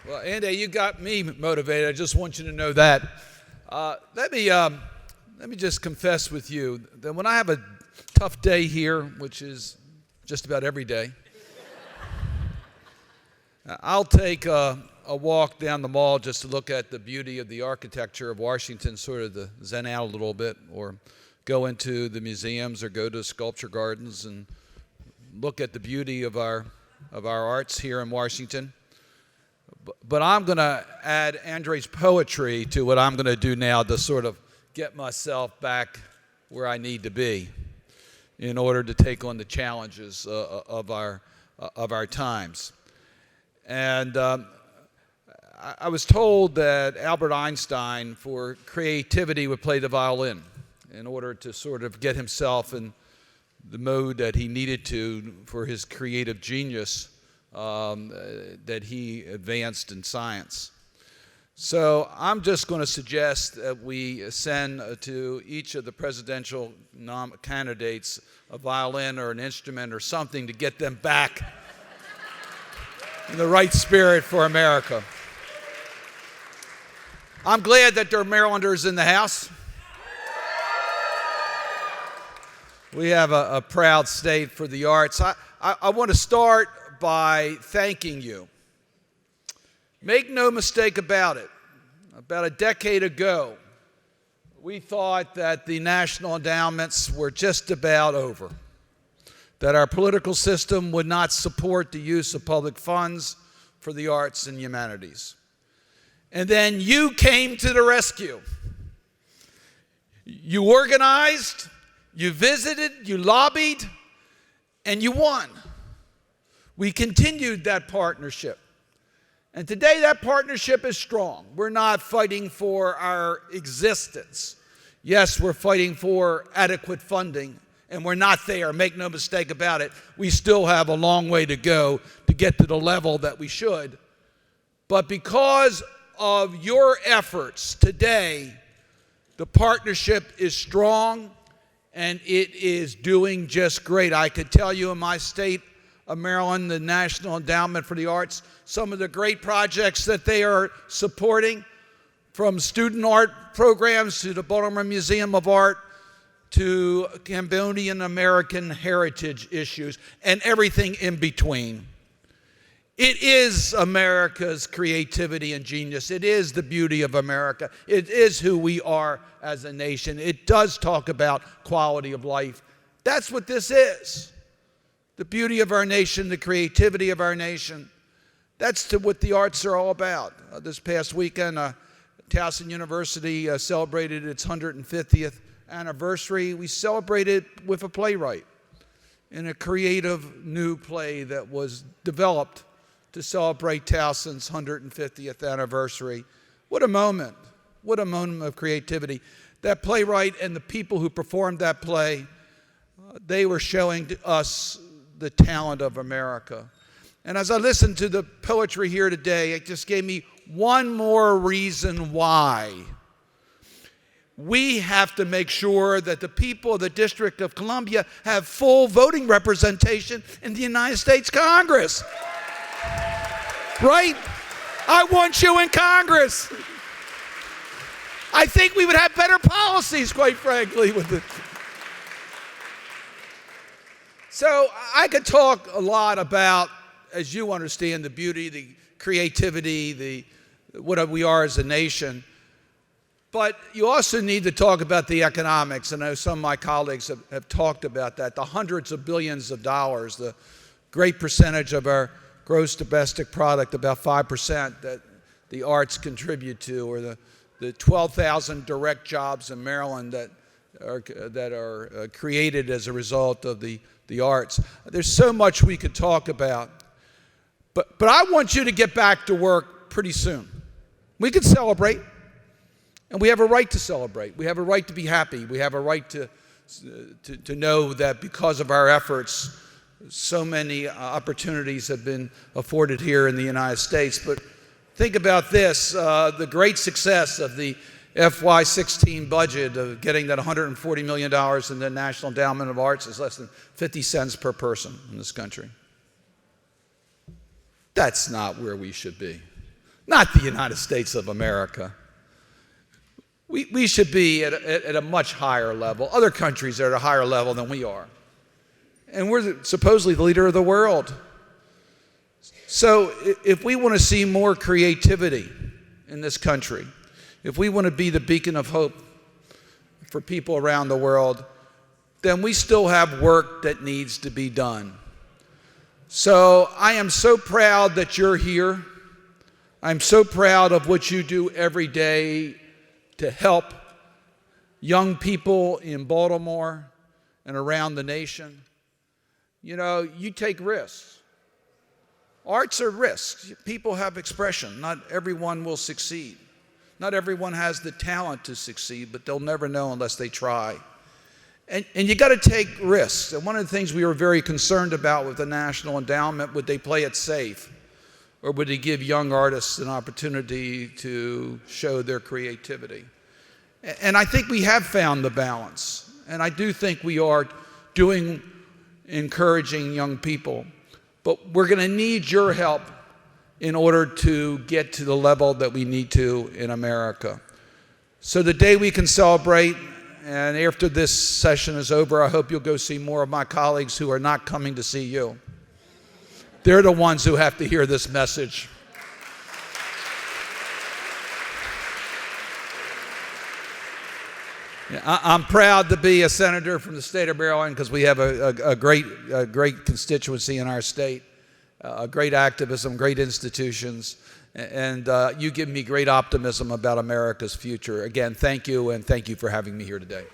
Well, Andy, you got me motivated. I just want you to know that. Let me just confess with you that when I have a tough day here, which is just about every day, I'll take a walk down the mall just to look at the beauty of the architecture of Washington, sort of to zen out a little bit, or go into the museums or go to sculpture gardens and look at the beauty of our arts here in Washington. But I'm going to add Andre's poetry to what I'm going to do now to sort of get myself back where I need to be in order to take on the challenges of our times. And I was told that Albert Einstein, for creativity, would play the violin in order to sort of get himself in the mode that he needed to for his creative genius that he advanced in science. So I'm just going to suggest that we send to each of the presidential candidates a violin or an instrument or something to get them back in the right spirit for America. I'm glad that there are Marylanders in the House. We have a proud state for the arts. I want to start by thanking you. Make no mistake about it. About a decade ago, we thought that the national endowments were just about over, that our political system would not support the use of public funds for the arts and humanities. And then you came to the rescue. You organized, you visited, you lobbied, and you won. We continued that partnership. And today that partnership is strong. We're not fighting for our existence. Yes, we're fighting for adequate funding, and we're not there. Make no mistake about it. We still have a long way to go to get to the level that we should. But because of your efforts today, the partnership is strong, and it is doing just great. I could tell you in my state of Maryland, the National Endowment for the Arts, some of the great projects that they are supporting, from student art programs to the Baltimore Museum of Art to Cambodian American heritage issues and everything in between. It is America's creativity and genius. It is the beauty of America. It is who we are as a nation. It does talk about quality of life. That's what this is. The beauty of our nation, the creativity of our nation. That's what the arts are all about. This past weekend, Towson University celebrated its 150th anniversary. We celebrated with a playwright in a creative new play that was developed to celebrate Towson's 150th anniversary. What a moment. What a moment of creativity. That playwright and the people who performed that play, they were showing to us the talent of America. And as I listened to the poetry here today, it just gave me one more reason why we have to make sure that the people of the District of Columbia have full voting representation in the United States Congress. Right? I want you in Congress. I think we would have better policies, quite frankly, with it. So I could talk a lot about, as you understand, the beauty, the creativity, what we are as a nation. But you also need to talk about the economics. I know some of my colleagues have talked about that, the hundreds of billions of dollars, the great percentage of our gross domestic product, about 5% that the arts contribute to, or the 12,000 direct jobs in Maryland that are created as a result of the arts. There's so much we could talk about. But I want you to get back to work pretty soon. We can celebrate, and we have a right to celebrate. We have a right to be happy. We have a right to know that because of our efforts, so many opportunities have been afforded here in the United States. But think about this, the great success of the FY16 budget of getting that $140 million in the National Endowment of Arts is less than 50 cents per person in this country. That's not where we should be. not the United States of America. We should be at a much higher level. Other countries are at a higher level than we are. And we're supposedly the leader of the world. So if we want to see more creativity in this country, if we want to be the beacon of hope for people around the world, then we still have work that needs to be done. So I am so proud that you're here. I'm so proud of what you do every day to help young people in Baltimore and around the nation. You know, you take risks. Arts are risks. People have expression. Not everyone will succeed. Not everyone has the talent to succeed, but they'll never know unless they try. And you got to take risks. And one of the things we were very concerned about with the National Endowment, would they play it safe? Or would they give young artists an opportunity to show their creativity? And I think we have found the balance. And I do think we are encouraging young people. But we're going to need your help in order to get to the level that we need to in America. So the day we can celebrate, and after this session is over, I hope you'll go see more of my colleagues who are not coming to see you. They're the ones who have to hear this message. I'm proud to be a senator from the state of Maryland because we have a great constituency in our state, great activism, great institutions, and you give me great optimism about America's future. Again, thank you, and thank you for having me here today.